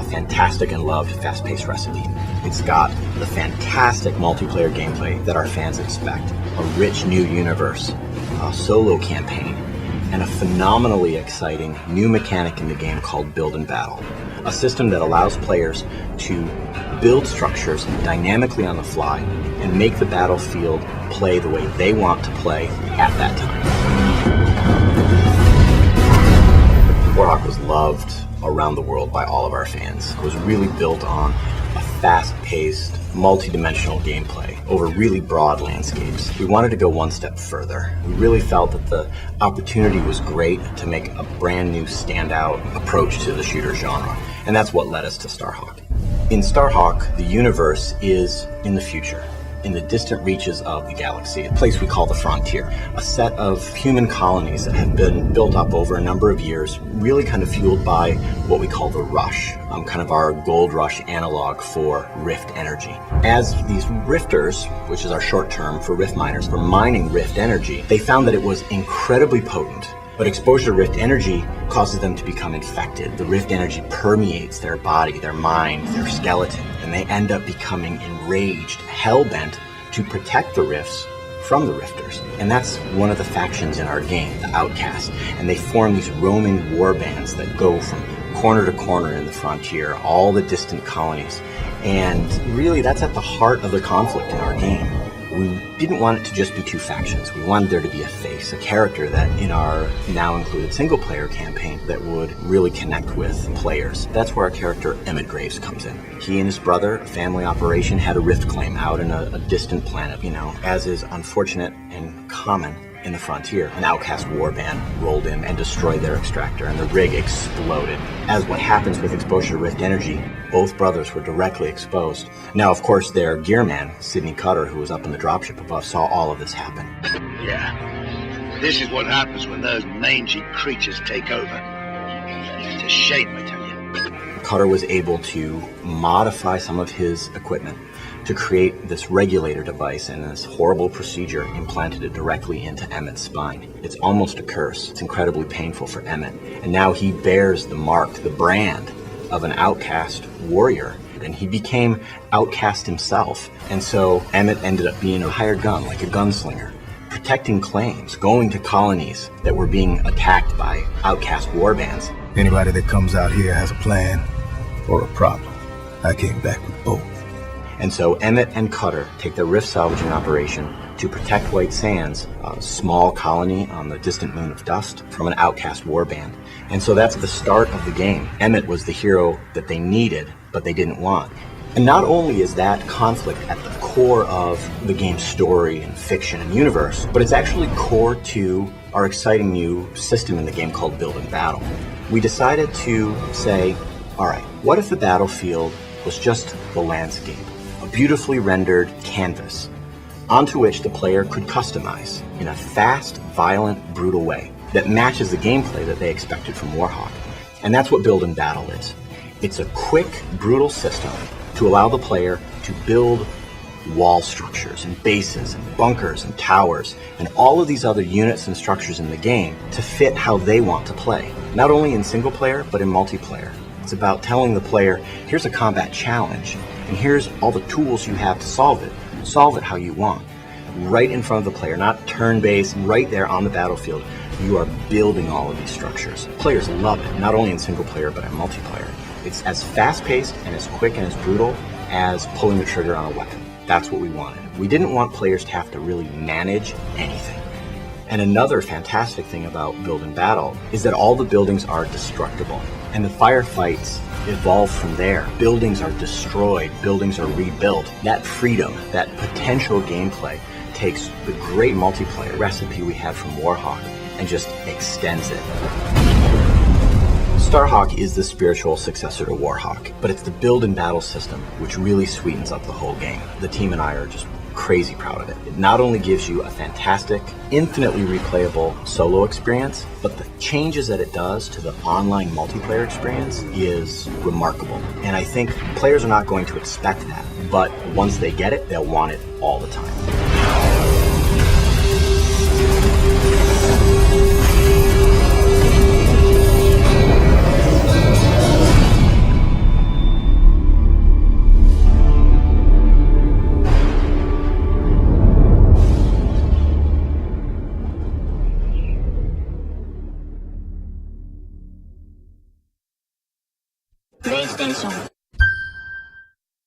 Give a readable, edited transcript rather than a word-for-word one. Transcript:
fantastic and loved fast-paced recipe. It's got the fantastic multiplayer gameplay that our fans expect, a rich new universe, a solo campaign, and a phenomenally exciting new mechanic in the game called Build and Battle, a system that allows players to build structures dynamically on the fly and make the battlefield play the way they want to play at that time. Starhawk was loved around the world by all of our fans. It was really built on a fast-paced, multi-dimensional gameplay over really broad landscapes. We wanted to go one step further. We really felt that the opportunity was great to make a brand new standout approach to the shooter genre, and that's what led us to Starhawk. In Starhawk, the universe is in the future, in the distant reaches of the galaxy, a place we call the Frontier, a set of human colonies that have been built up over a number of years, really kind of fueled by what we call the Rush, kind of our gold rush analog for Rift energy. As these rifters, which is our short term for rift miners, were mining Rift energy, they found that it was incredibly potent. But exposure to Rift energy causes them to become infected. The Rift energy permeates their body, their mind, their skeleton, and they end up becoming enraged, hell-bent to protect the Rifts from the Rifters. And that's one of the factions in our game, the Outcast. And they form these roaming war bands that go from corner to corner in the Frontier, all the distant colonies. And really, that's at the heart of the conflict in our game. We didn't want it to just be two factions. We wanted there to be a face, a character that in our now included single-player campaign that would really connect with players. That's where our character Emmett Graves comes in. He and his brother, a family operation, had a rift claim out in a distant planet. As is unfortunate and common in the Frontier, an outcast warband rolled in and destroyed their extractor, and the rig exploded. As what happens with exposure to Rift energy, both brothers were directly exposed. Now, of course, their gearman, Sidney Cutter, who was up in the dropship above, saw all of this happen. Yeah, this is what happens when those mangy creatures take over. It's a shame, I tell you. Cutter was able to modify some of his equipment to create this regulator device, and this horrible procedure implanted it directly into Emmett's spine. It's almost a curse. It's incredibly painful for Emmett. And now he bears the mark, the brand of an outcast warrior. And he became outcast himself. And so Emmett ended up being a hired gun, like a gunslinger, protecting claims, going to colonies that were being attacked by outcast warbands. Anybody that comes out here has a plan or a problem. I came back with both. And so Emmett and Cutter take their rift salvaging operation to protect White Sands, a small colony on the distant moon of Dust, from an outcast warband. And so that's the start of the game. Emmett was the hero that they needed, but they didn't want. And not only is that conflict at the core of the game's story and fiction and universe, but it's actually core to our exciting new system in the game called Build and Battle. We decided to say, all right, what if the battlefield was just the landscape? A beautifully rendered canvas onto which the player could customize in a fast, violent, brutal way that matches the gameplay that they expected from Warhawk. And that's what Build and Battle is. It's a quick, brutal system to allow the player to build wall structures and bases and bunkers and towers and all of these other units and structures in the game to fit how they want to play, not only in single player but in multiplayer. It's about telling the player, here's a combat challenge, and here's all the tools you have to solve it. Solve it how you want. Right in front of the player, not turn-based, right there on the battlefield. You are building all of these structures. Players love it, not only in single player, but in multiplayer. It's as fast-paced and as quick and as brutal as pulling the trigger on a weapon. That's what we wanted. We didn't want players to have to really manage anything. And another fantastic thing about Build and Battle is that all the buildings are destructible. And the firefights evolve from there. Buildings are destroyed, buildings are rebuilt. That freedom, that potential gameplay takes the great multiplayer recipe we had from Warhawk and just extends it. Starhawk is the spiritual successor to Warhawk, but it's the Build and Battle system which really sweetens up the whole game. The team and I are just crazy proud of it. It not only gives you a fantastic, infinitely replayable solo experience, but the changes that it does to the online multiplayer experience is remarkable. And I think players are not going to expect that, but once they get it, they'll want it all the time.